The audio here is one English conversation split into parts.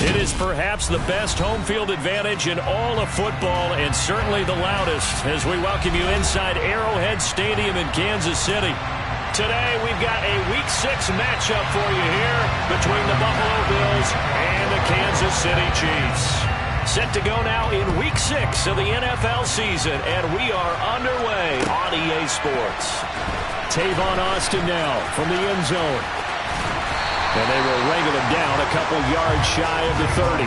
It is perhaps the best home field advantage in all of football, and certainly the loudest, as we welcome you inside Arrowhead Stadium in Kansas City. Today we've got a Week 6 matchup for you here between the Buffalo Bills and the Kansas City Chiefs. Set to go now in Week 6 of the NFL season, and we are underway on EA Sports. Tavon Austin now from the end zone. And they will wrangle him down a couple yards shy of the 30.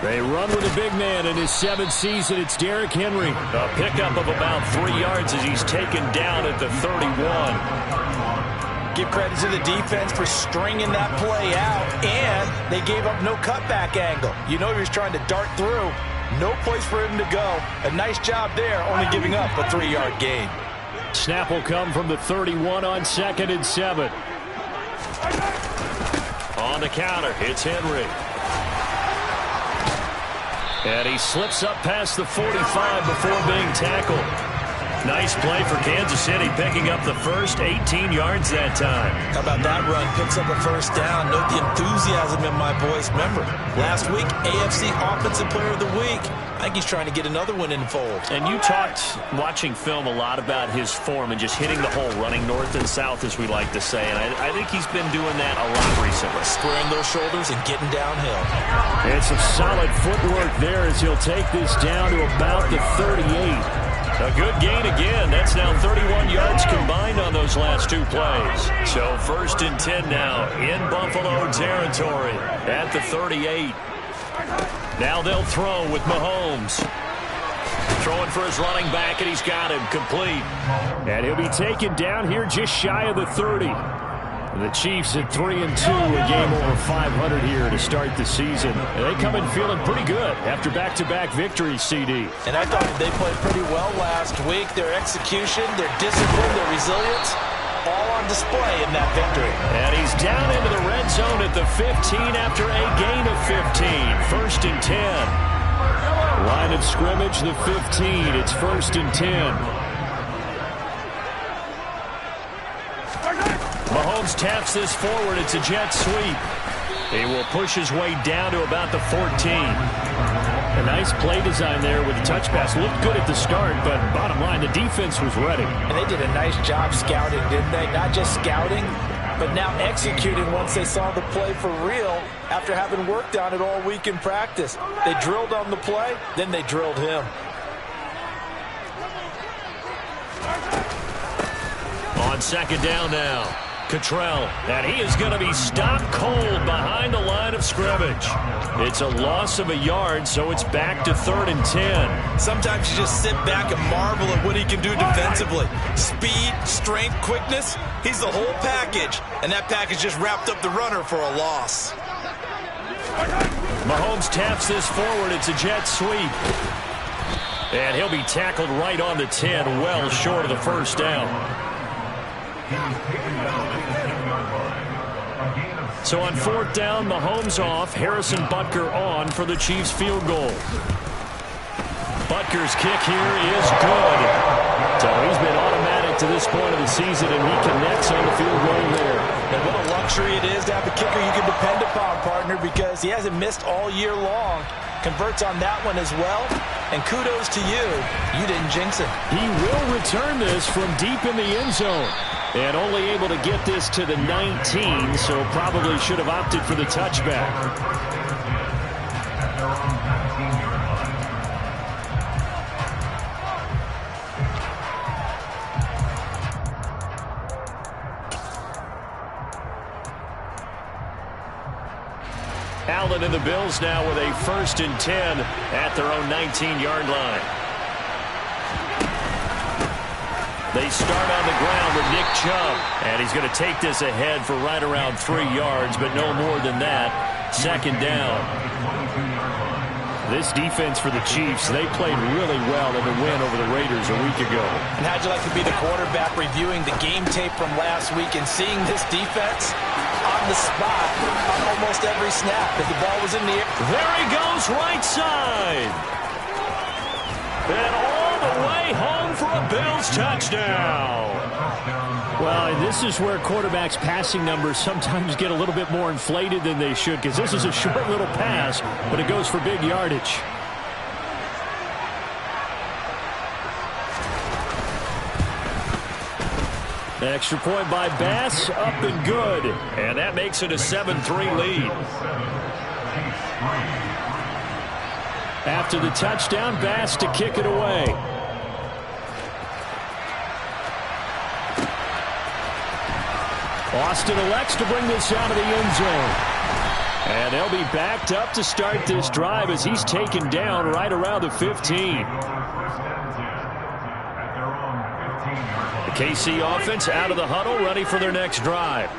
They run with a big man in his 7th season. It's Derrick Henry. A pickup of about 3 yards as he's taken down at the 31. Give credit to the defense for stringing that play out, and they gave up no cutback angle. You know he was trying to dart through. No place for him to go. A nice job there, only giving up a 3-yard gain. Snap will come from the 31 on 2nd and 7. On the counter, it's Henry. And he slips up past the 45 before being tackled. Nice play for Kansas City, picking up the first 18 yards that time. How about that run? Picks up a first down. Note the enthusiasm in my voice. Remember, last week, AFC Offensive Player of the Week. I think he's trying to get another one in the fold. And you talked, watching film, a lot about his form and just hitting the hole, running north and south, as we like to say. And I think he's been doing that a lot recently. Squaring those shoulders and getting downhill. And some solid footwork there as he'll take this down to about the 38. A good gain again. That's now 31 yards combined on those last 2 plays. So 1st and 10 now in Buffalo territory at the 38. Now they'll throw with Mahomes. Throwing for his running back, and he's got him complete. And he'll be taken down here just shy of the 30. The Chiefs at 3-2, a game over 500 here to start the season. And they come in feeling pretty good after back-to-back victories, CD. And I thought they played pretty well last week. Their execution, their discipline, their resilience, all on display in that victory. And he's down into the red zone at the 15 after a gain of 15. 1st and 10. Line of scrimmage, the 15. It's 1st and 10. Mahomes taps this forward. It's a jet sweep. He will push his way down to about the 14. A nice play design there with the touch pass. Looked good at the start, but bottom line, the defense was ready. And they did a nice job scouting, didn't they? Not just scouting, but now executing once they saw the play for real after having worked on it all week in practice. They drilled on the play, then they drilled him. On 2nd down now. Cottrell, and he is going to be stopped cold behind the line of scrimmage. It's a loss of a yard, so it's back to 3rd and 10. Sometimes you just sit back and marvel at what he can do defensively. Speed, strength, quickness, he's the whole package. And that package just wrapped up the runner for a loss. Mahomes taps this forward. It's a jet sweep. And he'll be tackled right on the 10, well short of the first down. So on 4th down, Mahomes off, Harrison Butker on for the Chiefs field goal. Butker's kick here is good. So he's been automatic to this point of the season, and he connects on the field goal there. And what a luxury it is to have a kicker you can depend upon, partner, because he hasn't missed all year long. Converts on that one as well. And kudos to you. You didn't jinx it. He will return this from deep in the end zone. And only able to get this to the 19, so probably should have opted for the touchback. Allen and the Bills now with a 1st and 10 at their own 19-yard line. They start on the ground with Nick Chubb, and he's going to take this ahead for right around 3 yards, but no more than that. 2nd down. This defense for the Chiefs, they played really well in the win over the Raiders a week ago. And how'd you like to be the quarterback reviewing the game tape from last week and seeing this defense on the spot on almost every snap that the ball was in the air? There he goes, right side. And all the way home for a Bills touchdown. Well, and this is where quarterbacks' passing numbers sometimes get a little bit more inflated than they should, because this is a short little pass, but it goes for big yardage. Extra point by Bass, up and good. And that makes it a 7-3 lead. After the touchdown, Bass to kick it away. Austin elects to bring this out of the end zone. And they'll be backed up to start this drive as he's taken down right around the 15. The KC offense out of the huddle, ready for their next drive.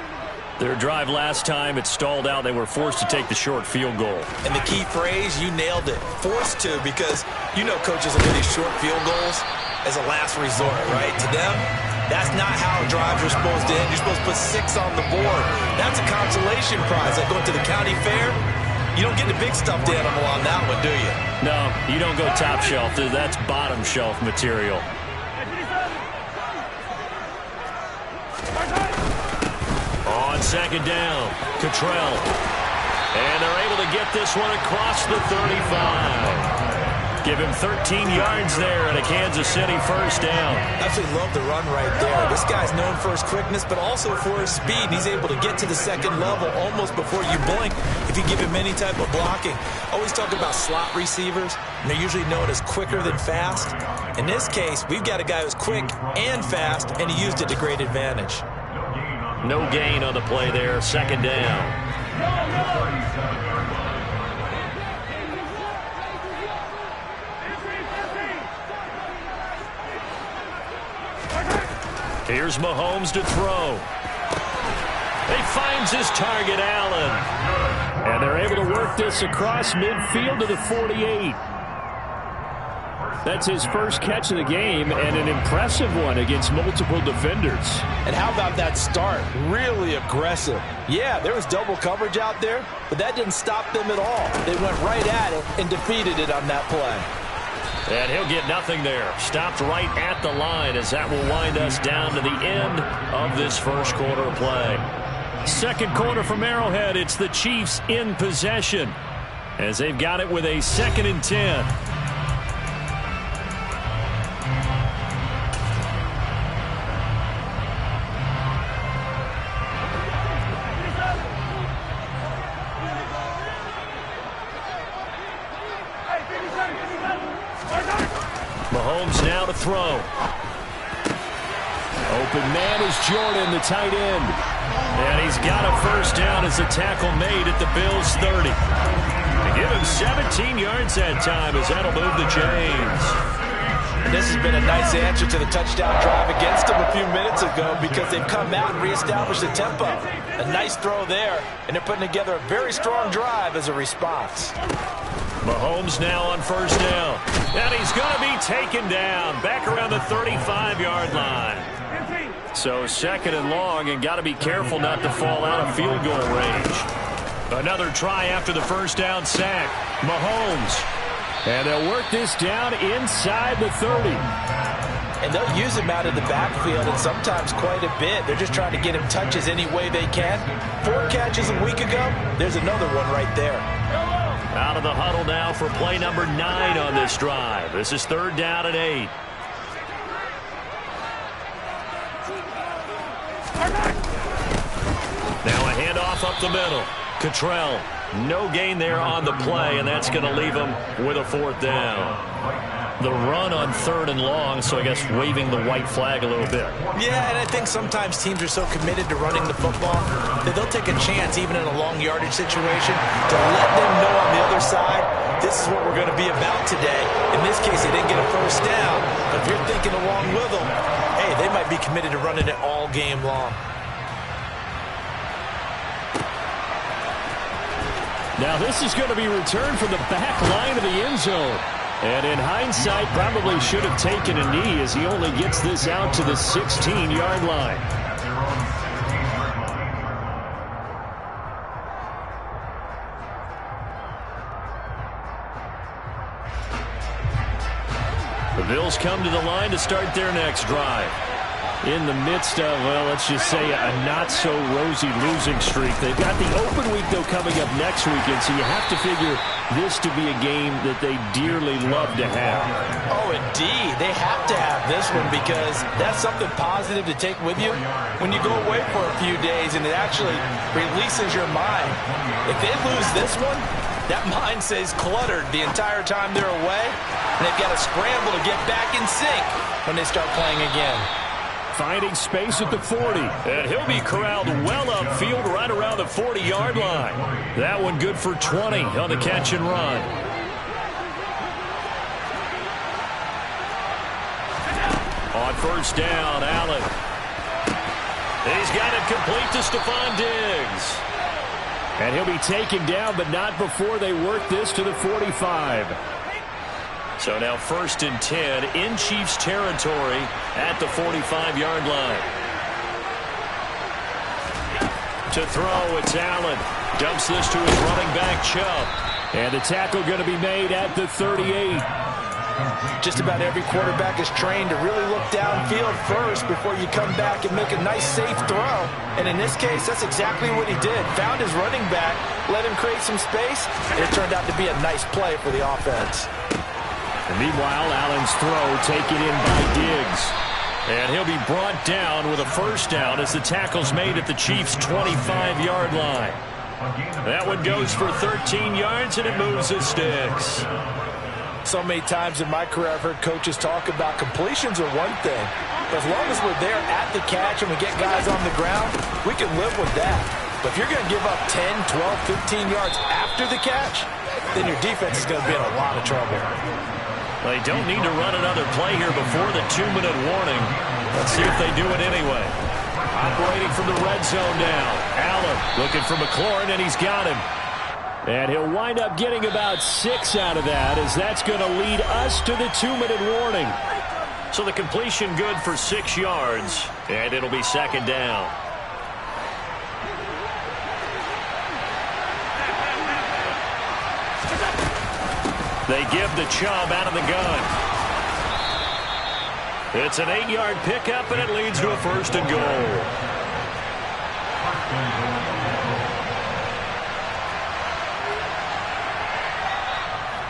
Their drive last time, it stalled out. They were forced to take the short field goal. And the key phrase, you nailed it. Forced to, because you know coaches look at these short field goals as a last resort, right? To them, that's not how drives are supposed to end. You're supposed to put 6 on the board. That's a consolation prize. Like going to the county fair, you don't get the big stuffed animal on that one, do you? No, you don't go top shelf. That's bottom shelf material. On second down, Cottrell. And they're able to get this one across the 35. Give him 13 yards there and a Kansas City first down. Absolutely love the run right there. This guy's known for his quickness, but also for his speed. He's able to get to the second level almost before you blink if you give him any type of blocking. Always talking about slot receivers, and they're usually known as quicker than fast. In this case, we've got a guy who's quick and fast, and he used it to great advantage. No gain on the play there, second down. Here's Mahomes to throw. He finds his target, Allen. And they're able to work this across midfield to the 48. That's his first catch of the game, and an impressive one against multiple defenders. And how about that start? Really aggressive. Yeah, there was double coverage out there, but that didn't stop them at all. They went right at it and defeated it on that play. And he'll get nothing there. Stopped right at the line as that will wind us down to the end of this first quarter play. Second quarter from Arrowhead. It's the Chiefs in possession as they've got it with a 2nd and 10. Mahomes now to throw. Open man is Jordan, the tight end. And he's got a first down as the tackle made at the Bills' 30. They give him 17 yards that time as that'll move the chains. And this has been a nice answer to the touchdown drive against them a few minutes ago because they've come out and reestablished the tempo. A nice throw there, and they're putting together a very strong drive as a response. Mahomes now on first down. And he's going to be taken down back around the 35-yard line. So 2nd and long, and got to be careful not to fall out of field goal range. Another try after the first down sack. Mahomes. And they'll work this down inside the 30. And they'll use him out of the backfield, and sometimes quite a bit. They're just trying to get him touches any way they can. 4 catches a week ago. There's another one right there. Out of the huddle now for play number 9 on this drive. This is 3rd down and 8. Now a handoff up the middle. Cottrell, no gain there on the play, and that's going to leave him with a 4th down. The run on 3rd and long, so I guess waving the white flag a little bit. Yeah, and I think sometimes teams are so committed to running the football that they'll take a chance, even in a long yardage situation, to let them know on the other side, this is what we're going to be about today. In this case, they didn't get a first down, but if you're thinking along with them, hey, they might be committed to running it all game long. Now this is going to be returned from the back line of the end zone. And in hindsight, probably should have taken a knee as he only gets this out to the 16-yard line. The Bills come to the line to start their next drive. In the midst of, well, let's just say a not-so-rosy losing streak. They've got the open week, though, coming up next weekend, so you have to figure this to be a game that they dearly love to have. Oh, indeed. They have to have this one because that's something positive to take with you when you go away for a few days, and it actually releases your mind. If they lose this one, that mind stays cluttered the entire time they're away, and they've got to scramble to get back in sync when they start playing again. Finding space at the 40. And he'll be corralled well upfield right around the 40-yard line. That one good for 20 on the catch and run. On first down, Allen. He's got it complete to Stephon Diggs. And he'll be taken down, but not before they work this to the 45. So now 1st and 10 in Chiefs territory at the 45-yard line. To throw, it's Allen. Dumps this to his running back, Chubb. And the tackle going to be made at the 38. Just about every quarterback is trained to really look downfield first before you come back and make a nice, safe throw. And in this case, that's exactly what he did. Found his running back, let him create some space, and it turned out to be a nice play for the offense. And meanwhile, Allen's throw taken in by Diggs. And he'll be brought down with a first down as the tackle's made at the Chiefs' 25-yard line. That one goes for 13 yards, and it moves the sticks. So many times in my career I've heard coaches talk about completions are one thing. But as long as we're there at the catch and we get guys on the ground, we can live with that. But if you're going to give up 10, 12, 15 yards after the catch, then your defense is going to be in a lot of trouble. They don't need to run another play here before the 2-minute warning. Let's see if they do it anyway. Operating from the red zone now. Allen looking for McLaurin, and he's got him. And he'll wind up getting about 6 out of that, as that's going to lead us to the 2-minute warning. So the completion good for 6 yards, and it'll be 2nd down. They give the Chubb out of the gun. It's an 8-yard pickup, and it leads to a 1st and goal.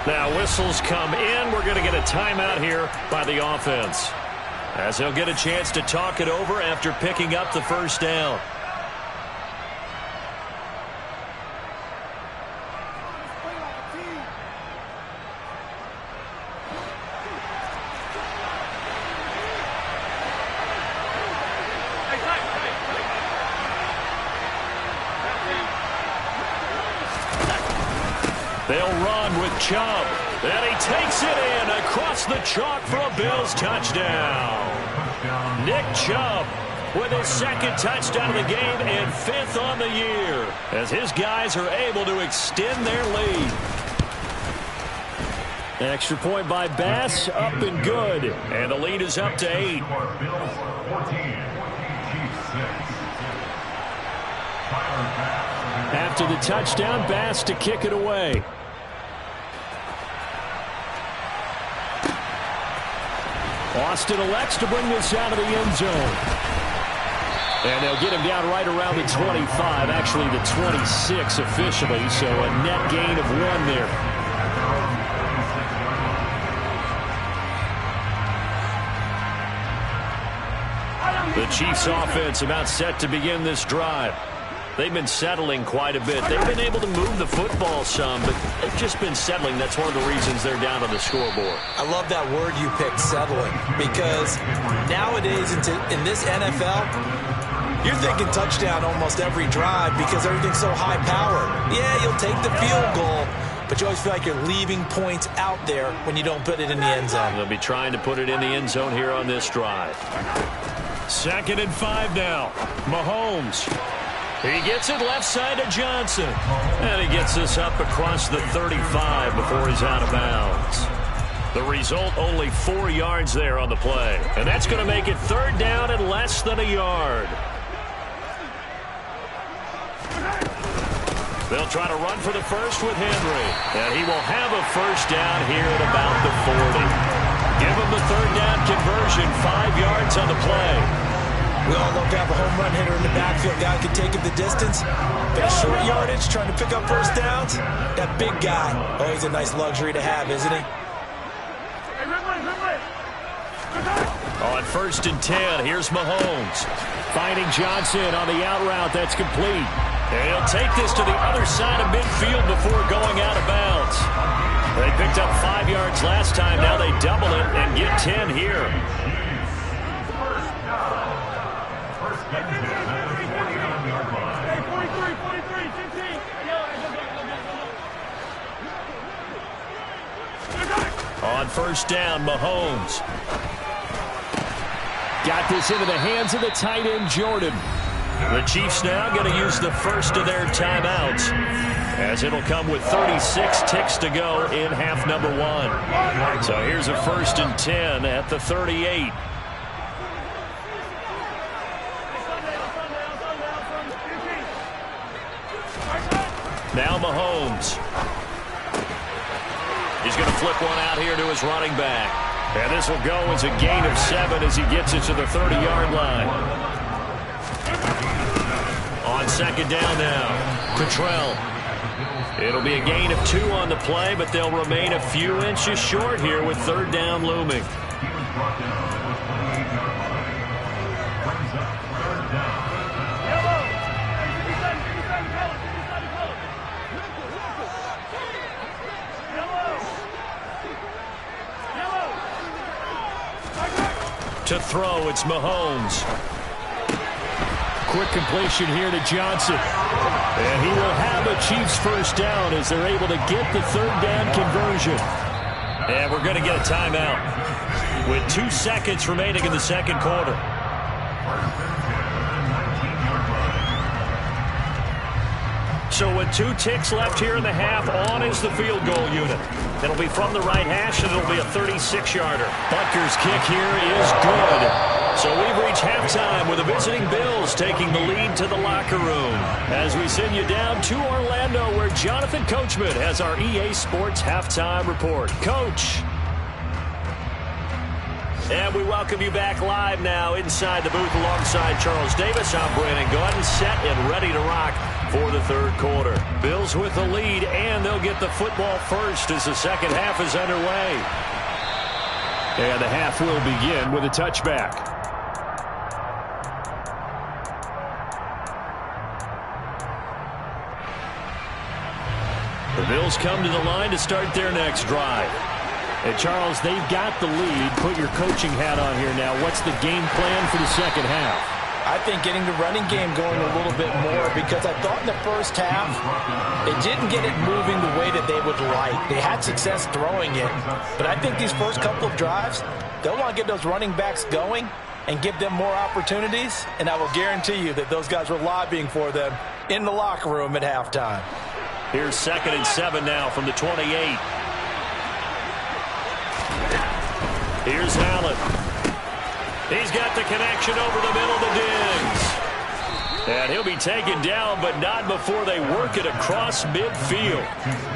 Now whistles come in. We're going to get a timeout here by the offense, as they'll get a chance to talk it over after picking up the first down. They'll run with Chubb, and he takes it in across the chalk for a Bills touchdown. Nick Chubb with his 2nd touchdown of the game and 5th on the year, as his guys are able to extend their lead. An extra point by Bass, up and good, and the lead is up to 8. After the touchdown, Bass to kick it away. Austin elects to bring this out of the end zone. And they'll get him down right around the 25, actually the 26 officially, so a net gain of 1 there. The Chiefs offense about set to begin this drive. They've been settling quite a bit. They've been able to move the football some, but they've just been settling. That's one of the reasons they're down on the scoreboard. I love that word you picked, settling, because nowadays in this NFL, you're thinking touchdown almost every drive because everything's so high-powered. Yeah, you'll take the field goal, but you always feel like you're leaving points out there when you don't put it in the end zone. They'll be trying to put it in the end zone here on this drive. 2nd and 5 now. Mahomes. He gets it left side to Johnson. And he gets this up across the 35 before he's out of bounds. The result, only 4 yards there on the play. And that's going to make it third down and less than a yard. They'll try to run for the first with Henry. And he will have a first down here at about the 40. Give him the third down conversion, 5 yards on the play. We all love to have a home run hitter in the backfield. Guy can take it the distance. But short yardage, trying to pick up first downs. That big guy, always a nice luxury to have, isn't he? On 1st and 10, here's Mahomes. Finding Johnson on the out route. That's complete. And he'll take this to the other side of midfield before going out of bounds. They picked up 5 yards last time. Now they double it and get 10 here. On 1st down, Mahomes. Got this into the hands of the tight end, Jordan. The Chiefs now going to use the first of their timeouts, as it'll come with 36 ticks to go in half number 1. So here's a 1st and 10 at the 38. Now Mahomes. He's going to flip one out here to his running back. And this will go as a gain of 7 as he gets it to the 30-yard line. On 2nd down now, Cottrell. It'll be a gain of 2 on the play, but they'll remain a few inches short here with 3rd down looming. To throw, it's Mahomes. Quick completion here to Johnson. And he will have a Chiefs first down as they're able to get the 3rd down conversion. And we're going to get a timeout with 2 seconds remaining in the 2nd quarter. So with 2 ticks left here in the half, on is the field goal unit. It'll be from the right hash, and it'll be a 36-yarder. Butker's kick here is good. So we've reached halftime with the visiting Bills taking the lead to the locker room. As we send you down to Orlando, where Jonathan Coachman has our EA Sports halftime report. Coach. And we welcome you back live now inside the booth alongside Charles Davis. I'm Brandon Gaudin, set and ready to rock for the 3rd quarter. Bills with the lead, and they'll get the football first as the 2nd half is underway. And the half will begin with a touchback. The Bills come to the line to start their next drive. And Charles, they've got the lead. Put your coaching hat on here now. What's the game plan for the 2nd half? I think getting the running game going a little bit more, because I thought in the first half they didn't get it moving the way that they would like. They had success throwing it, but I think these first couple of drives, they'll want to get those running backs going and give them more opportunities, and I will guarantee you that those guys were lobbying for them in the locker room at halftime. Here's 2nd and 7 now from the 28. Here's Allen. He's got the connection over the middle to Diggs. And he'll be taken down, but not before they work it across midfield.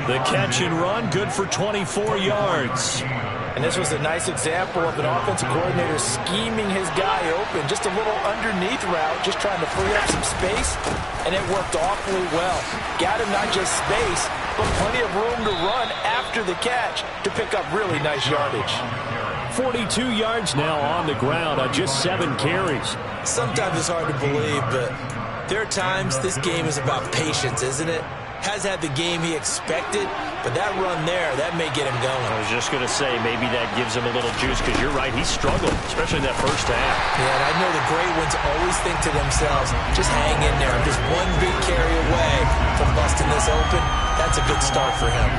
The catch and run, good for 24 yards. And this was a nice example of an offensive coordinator scheming his guy open. Just a little underneath route, just trying to free up some space, and it worked awfully well. Got him not just space, but plenty of room to run after the catch to pick up really nice yardage. 42 yards now on the ground on just 7 carries. Sometimes it's hard to believe, but there are times this game is about patience, isn't it? Has had the game he expected, but that run there, that may get him going. I was just going to say, maybe that gives him a little juice, because you're right, he struggled, especially in that first half. Yeah, and I know the great ones always think to themselves, just hang in there. I'm just one big carry away from busting this open. That's a good start for him.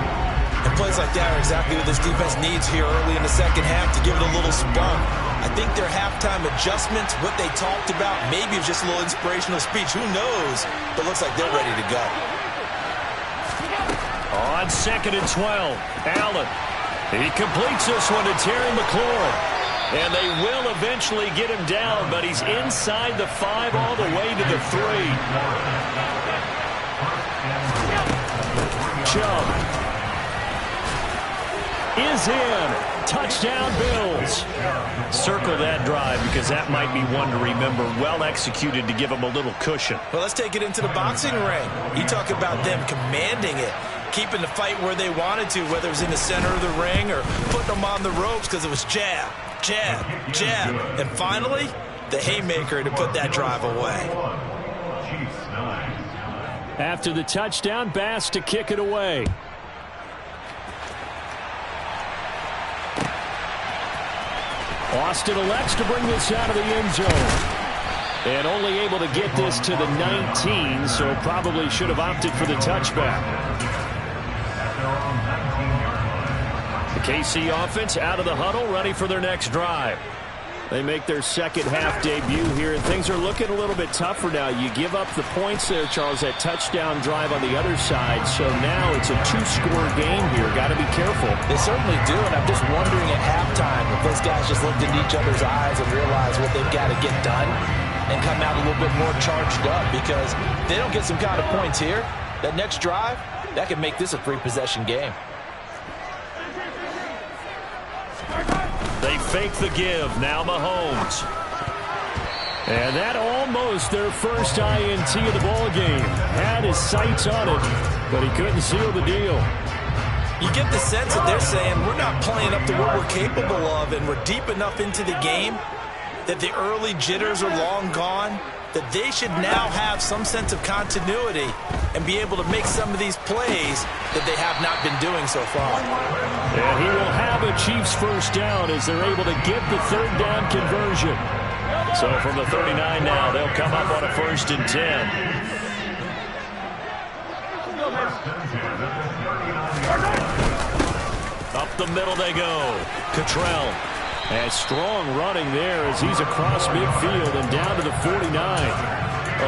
And plays like that are exactly what this defense needs here early in the second half to give it a little spark. I think their halftime adjustments, what they talked about, maybe it was just a little inspirational speech. Who knows? But looks like they're ready to go. On 2nd and 12, Allen. He completes this one to Terry McLaurin. And they will eventually get him down, but he's inside the 5 all the way to the 3. Chubb is in. Touchdown, Bills. Circle that drive because that might be one to remember. Well executed to give them a little cushion. Well, let's take it into the boxing ring. You talk about them commanding it, keeping the fight where they wanted to, whether it was in the center of the ring or putting them on the ropes because it was jab, jab, jab. And finally, the haymaker to put that drive away. After the touchdown, Bass to kick it away. Austin elects to bring this out of the end zone. And only able to get this to the 19, so probably should have opted for the touchback. The KC offense out of the huddle, ready for their next drive. They make their second half debut here, and things are looking a little bit tougher now. You give up the points there, Charles, that touchdown drive on the other side. So now it's a 2-score game here. Got to be careful. They certainly do, and I'm just wondering at halftime if those guys just looked into each other's eyes and realized what they've got to get done and come out a little bit more charged up, because if they don't get some kind of points here, that next drive, that could make this a 3-possession game. They fake the give. Now Mahomes. And that almost their first INT of the ball game. Had his sights on it, but he couldn't seal the deal. You get the sense that they're saying we're not playing up to what we're capable of, and we're deep enough into the game that the early jitters are long gone, that they should now have some sense of continuity and be able to make some of these plays that they have not been doing so far. And he will have a Chiefs first down as they're able to get the third down conversion. So from the 39 now, they'll come up on a 1st and 10. Up the middle they go. Cottrell. And strong running there as he's across midfield and down to the 49.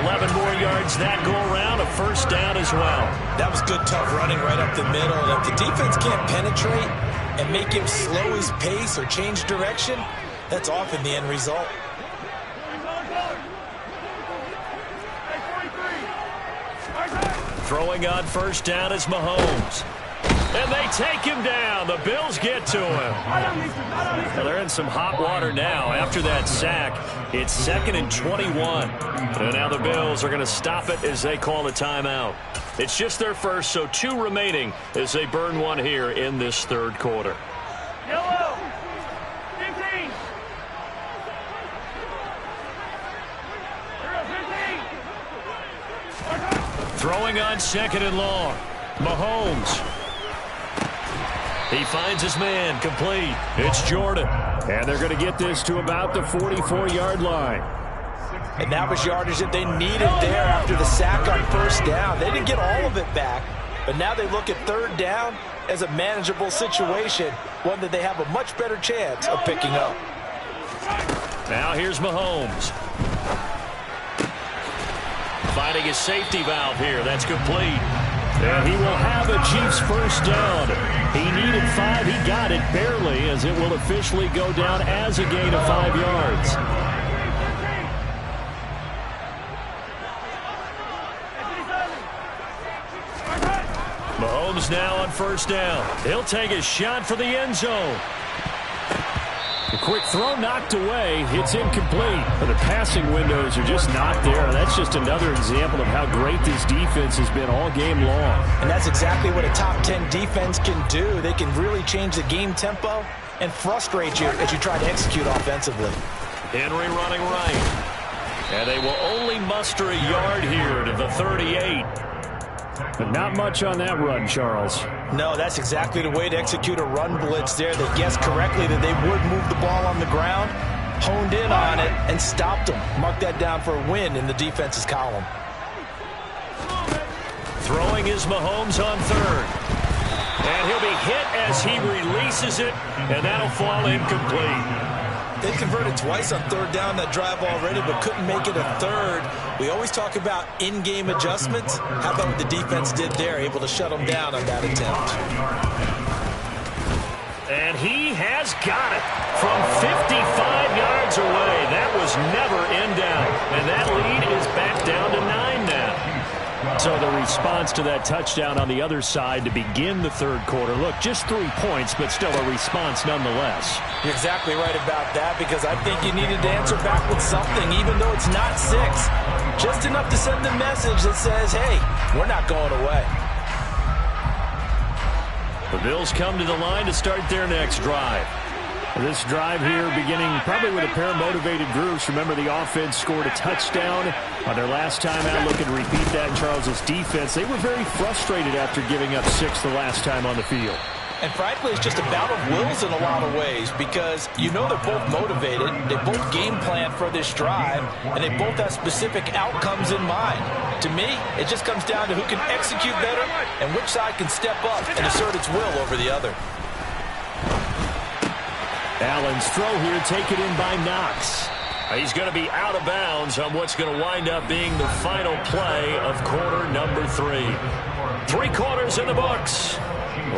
11 more yards that go around, a first down as well. That was good, tough running right up the middle. And if the defense can't penetrate and make him slow his pace or change direction, that's often the end result. Throwing on first down is Mahomes. And they take him down. The Bills get to him. Well, they're in some hot water now. After that sack, it's 2nd and 21. And now the Bills are going to stop it as they call a timeout. It's just their first, so 2 remaining as they burn one here in this third quarter. Yellow, 15. 15. Throwing on 2nd and long. Mahomes. He finds his man, complete. It's Jordan. And they're going to get this to about the 44-yard line. And that was yardage that they needed there after the sack on first down. They didn't get all of it back, but now they look at third down as a manageable situation, one that they have a much better chance of picking up. Now here's Mahomes. Finding his safety valve here. That's complete. And he will have a Chiefs first down. He needed 5. He got it barely, as it will officially go down as a gain of 5 yards. Mahomes now on first down. He'll take a shot for the end zone. A quick throw knocked away. It's incomplete. The passing windows are just not there. That's just another example of how great this defense has been all game long. And that's exactly what a top 10 defense can do. They can really change the game tempo and frustrate you as you try to execute offensively. Henry running right. And they will only muster a yard here to the 38. But not much on that run, Charles. No, that's exactly the way to execute a run blitz there. They guessed correctly that they would move the ball on the ground, honed in on it, and stopped them. Mark that down for a win in the defense's column. Throwing is Mahomes on third. And he'll be hit as he releases it, and that'll fall incomplete. They converted twice on third down that drive already, but couldn't make it a third. We always talk about in-game adjustments. How about what the defense did there, able to shut them down on that attempt? And he has got it from 55 yards away. That was never in doubt. And that lead is back down to 9 now. So the response to that touchdown on the other side to begin the third quarter. Look, just 3 points, but still a response nonetheless. You're exactly right about that, because I think you needed to answer back with something, even though it's not 6. Just enough to send a message that says, hey, we're not going away. The Bills come to the line to start their next drive. This drive here beginning probably with a pair of motivated groups. Remember, the offense scored a touchdown on their last time out. Looking to repeat that in Charles's defense. They were very frustrated after giving up 6 the last time on the field. And frankly, it's just a bout of wills in a lot of ways, because you know they're both motivated, they both game plan for this drive, and they both have specific outcomes in mind. To me, it just comes down to who can execute better and which side can step up and assert its will over the other. Allen's throw here taken in by Knox. He's going to be out of bounds on what's going to wind up being the final play of quarter number 3. 3 quarters in the books.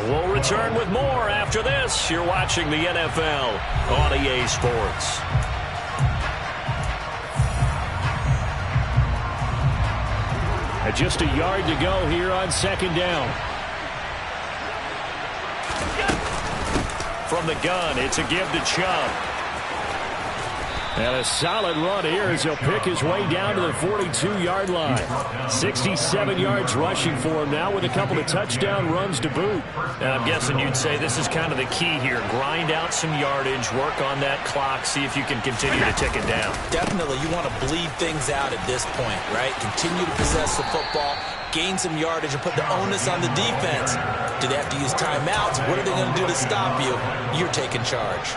We'll return with more after this. You're watching the NFL on EA Sports. Just a yard to go here on second down. From the gun, it's a give to Chubb. And a solid run here as he'll pick his way down to the 42-yard line. 67 yards rushing for him now with a couple of touchdown runs to boot. And I'm guessing you'd say this is kind of the key here. Grind out some yardage, work on that clock, see if you can continue to tick it down. Definitely, you want to bleed things out at this point, right? Continue to possess the football, gain some yardage, and put the onus on the defense. Do they have to use timeouts? What are they going to do to stop you? You're taking charge.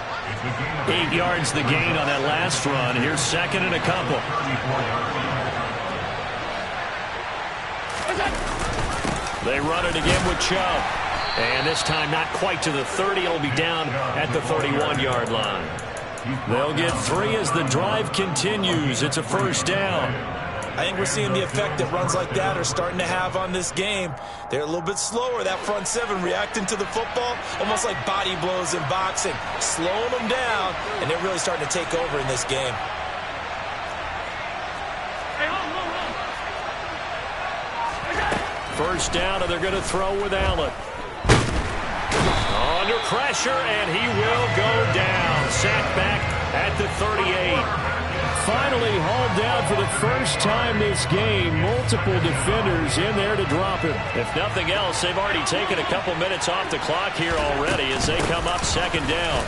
8 yards the gain on that last run. Here's second and a couple. They run it again with Chubb. And this time not quite to the 30. It'll be down at the 31-yard line. They'll get 3 as the drive continues. It's a first down. I think we're seeing the effect that runs like that are starting to have on this game. They're a little bit slower, that front 7, reacting to the football, almost like body blows in boxing, slowing them down, and they're really starting to take over in this game. First down, and they're going to throw with Allen. Under pressure, and he will go down. Sacked back at the 38. Finally hauled down for the first time this game. Multiple defenders in there to drop him. If nothing else, they've already taken a couple minutes off the clock here already as they come up second down.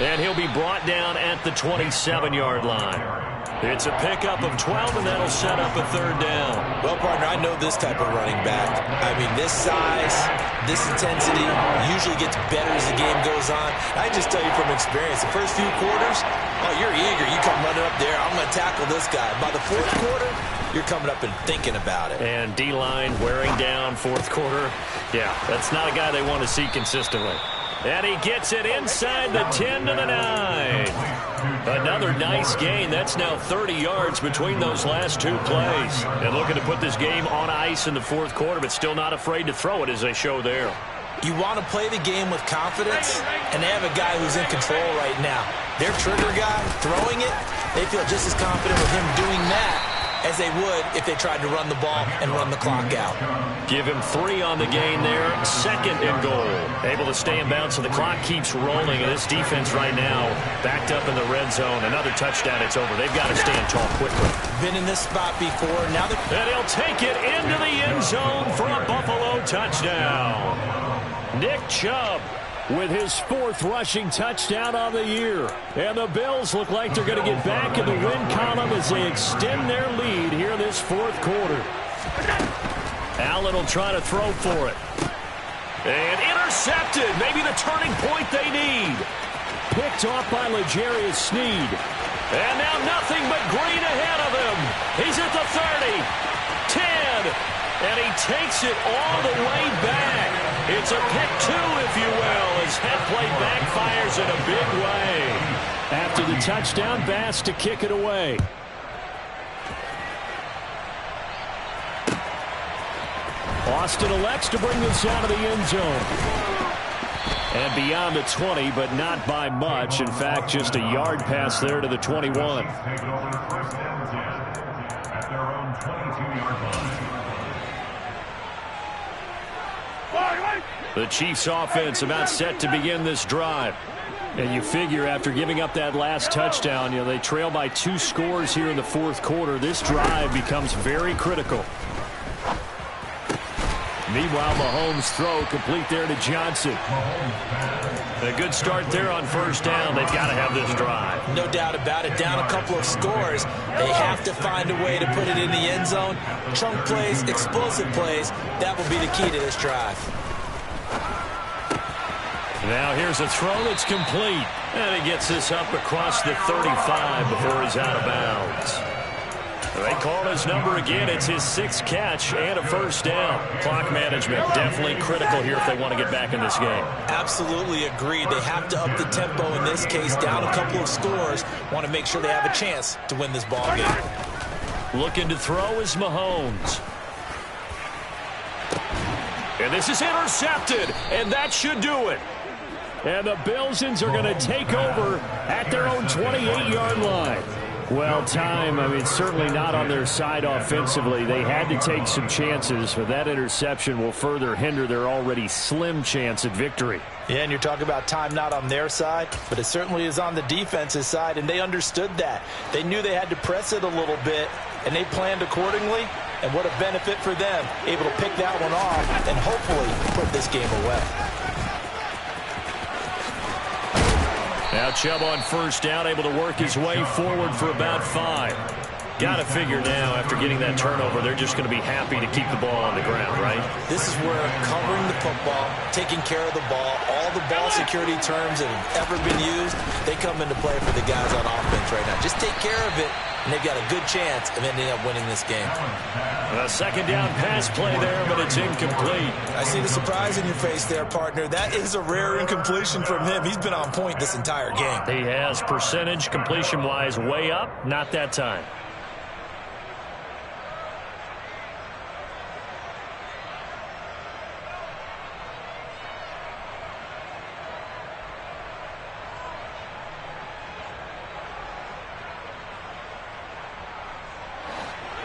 And he'll be brought down at the 27-yard line. It's a pickup of 12, and that'll set up a third down. Well, partner, I know this type of running back. I mean, this size, this intensity usually gets better as the game goes on. I just tell you from experience, the first few quarters, oh, you're eager. You come running up there, I'm going to tackle this guy. By the fourth quarter, you're coming up and thinking about it. And D-line wearing down fourth quarter. Yeah, that's not a guy they want to see consistently. And he gets it inside the 10 to the 9. Another nice gain. That's now 30 yards between those last 2 plays. And looking to put this game on ice in the fourth quarter, but still not afraid to throw it as they show there. You want to play the game with confidence, and they have a guy who's in control right now. Their trigger guy, throwing it, they feel just as confident with him doing that as they would if they tried to run the ball and run the clock out. Give him 3 on the gain there. Second and goal. Able to stay in bounds, so the clock keeps rolling. And this defense right now backed up in the red zone. Another touchdown, it's over. They've got to stand tall quickly. Been in this spot before. Now and he'll take it into the end zone for a Buffalo touchdown. Nick Chubb with his 4th rushing touchdown on the year. And the Bills look like they're going to get back in the win column as they extend their lead here this fourth quarter. Allen will try to throw for it. And intercepted. Maybe the turning point they need. Picked off by L'Jarius Sneed. And now nothing but green ahead of him. He's at the 30, 10, And he takes it all the way back. It's a pick two, if you will, as head play backfires in a big way. After the touchdown, Bass to kick it away. Austin elects to bring this out of the end zone. And beyond the 20, but not by much. In fact, just a yard pass there to the 21. The Chiefs offense about set to begin this drive. And you figure after giving up that last touchdown, they trail by 2 scores here in the fourth quarter. This drive becomes very critical. Meanwhile, Mahomes' throw complete there to Johnson. A good start there on first down. They've got to have this drive. No doubt about it. Down a couple of scores. They have to find a way to put it in the end zone. Chunk plays, explosive plays. That will be the key to this drive. Now here's a throw that's complete. And he gets this up across the 35 before he's out of bounds. They call his number again. It's his 6th catch and a first down. Clock management definitely critical here if they want to get back in this game. Absolutely agreed. They have to up the tempo in this case. Down a couple of scores. Want to make sure they have a chance to win this ball game. Looking to throw is Mahomes. And this is intercepted. And that should do it. And the Bilsons are going to take over at their own 28-yard line. Well, certainly not on their side offensively. They had to take some chances, but that interception will further hinder their already slim chance at victory. Yeah, and you're talking about time not on their side, but it certainly is on the defensive side, and they understood that. They knew they had to press it a little bit, and they planned accordingly, and what a benefit for them, able to pick that one off and hopefully put this game away. Now Chubb on first down, able to work his way forward for about 5. Got to figure now, after getting that turnover, they're just going to be happy to keep the ball on the ground, right? This is where covering the football, taking care of the ball, all the ball security terms that have ever been used, they come into play for the guys on offense right now. Just take care of it, and they've got a good chance of ending up winning this game. A second down pass play there, but it's incomplete. I see the surprise in your face there, partner. That is a rare incompletion from him. He's been on point this entire game. He has percentage completion-wise way up, not that time.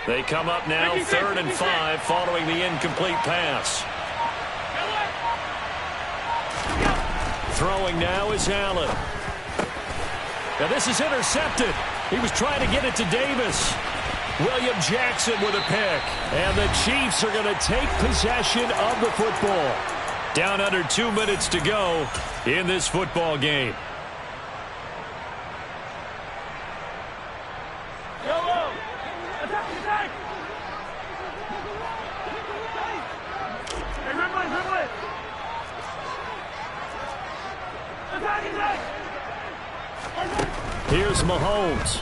They come up now, 3rd and 5, following the incomplete pass. Throwing now is Allen. Now this is intercepted. He was trying to get it to Davis. William Jackson with a pick. And the Chiefs are going to take possession of the football. Down under 2 minutes to go in this football game. Here's Mahomes.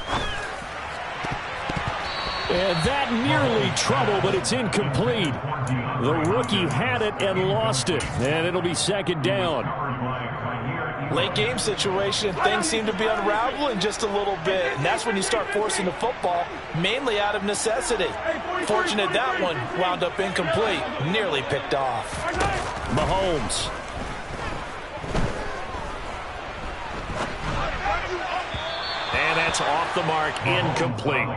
And that nearly trouble, but it's incomplete. The rookie had it and lost it. And it'll be second down. Late game situation, things seem to be unraveling just a little bit. And that's when you start forcing the football, mainly out of necessity. Fortunate that one wound up incomplete, nearly picked off. Mahomes. And that's off the mark, incomplete.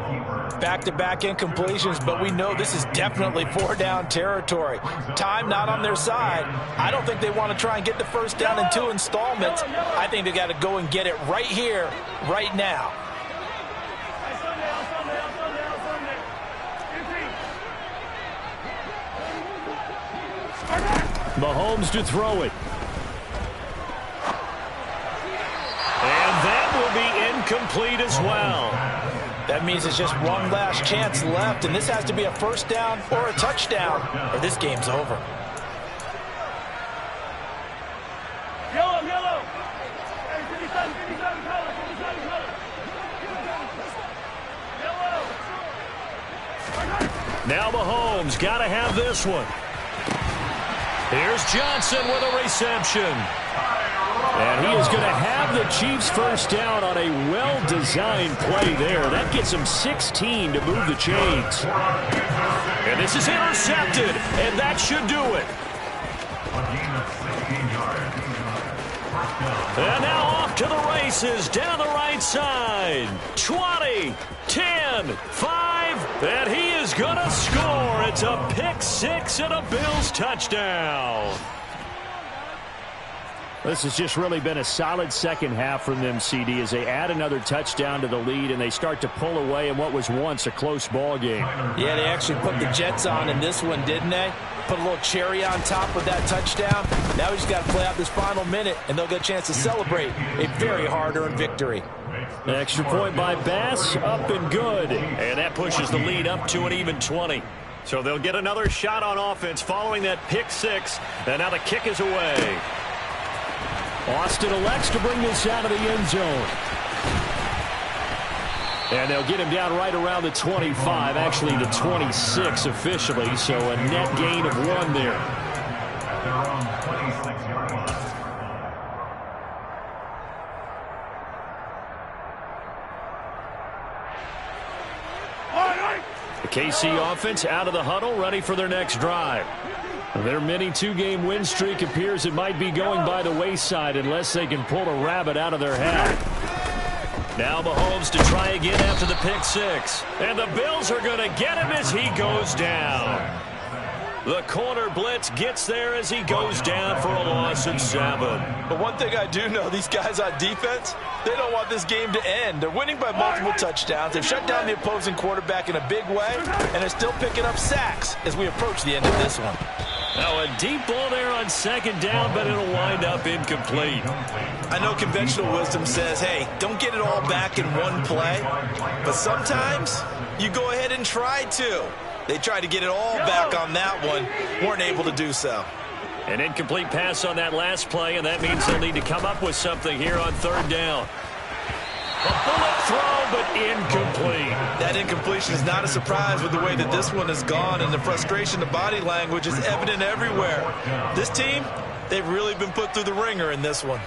Back-to-back incompletions, but we know this is definitely 4-down territory. Time not on their side. I don't think they want to try and get the first down in 2 installments. I think they got to go and get it right here, right now. Mahomes to throw it. And that will be incomplete as well. That means it's just one last chance left, and this has to be a first down or a touchdown, or this game's over. Yellow, yellow. 57, 57 color, 57 color. Yellow. Now Mahomes got to have this one. Here's Johnson with a reception. And he is going to have the Chiefs first down on a well-designed play there. That gets him 16 to move the chains. And this is intercepted, and that should do it. And now off to the races down the right side. 20, 10, 5, and he is going to score. It's a pick-6 and a Bills touchdown. This has just really been a solid second half from them, CD, as they add another touchdown to the lead and they start to pull away in what was once a close ball game. Yeah, they actually put the Jets on in this one, didn't they? Put a little cherry on top with that touchdown. Now we just got to play out this final minute, and they'll get a chance to celebrate a very hard-earned victory. An extra point by Bass, up and good. And that pushes the lead up to an even 20. So they'll get another shot on offense following that pick-6, and now the kick is away. Austin elects to bring this out of the end zone. And they'll get him down right around the 25, actually the 26 officially, so a net gain of 1 there. The KC offense out of the huddle, ready for their next drive. Their mini 2-game win streak appears it might be going by the wayside unless they can pull a rabbit out of their hat. Now Mahomes to try again after the pick-6. And the Bills are going to get him as he goes down. The corner blitz gets there as he goes down for a loss of 7. But one thing I do know, these guys on defense, they don't want this game to end. They're winning by multiple touchdowns. They've shut down the opposing quarterback in a big way, and they're still picking up sacks as we approach the end of this one. Now a deep ball there on second down, but it'll wind up incomplete. I know conventional wisdom says, hey, don't get it all back in one play. But sometimes you go ahead and try to. They tried to get it all back on that one, weren't able to do so. An incomplete pass on that last play, and that means they'll need to come up with something here on third down. A bullet throw, but incomplete. That incompletion is not a surprise with the way that this one has gone, and the frustration, the body language is evident everywhere. This team, they've really been put through the ringer in this one.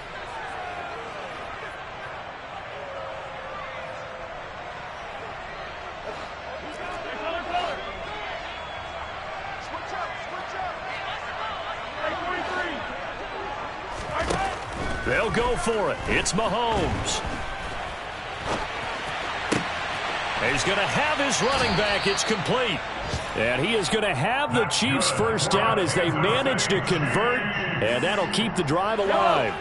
They'll go for it. It's Mahomes. He's going to have his running back. It's complete. And he is going to have the Chiefs first down as they manage to convert, and that'll keep the drive alive.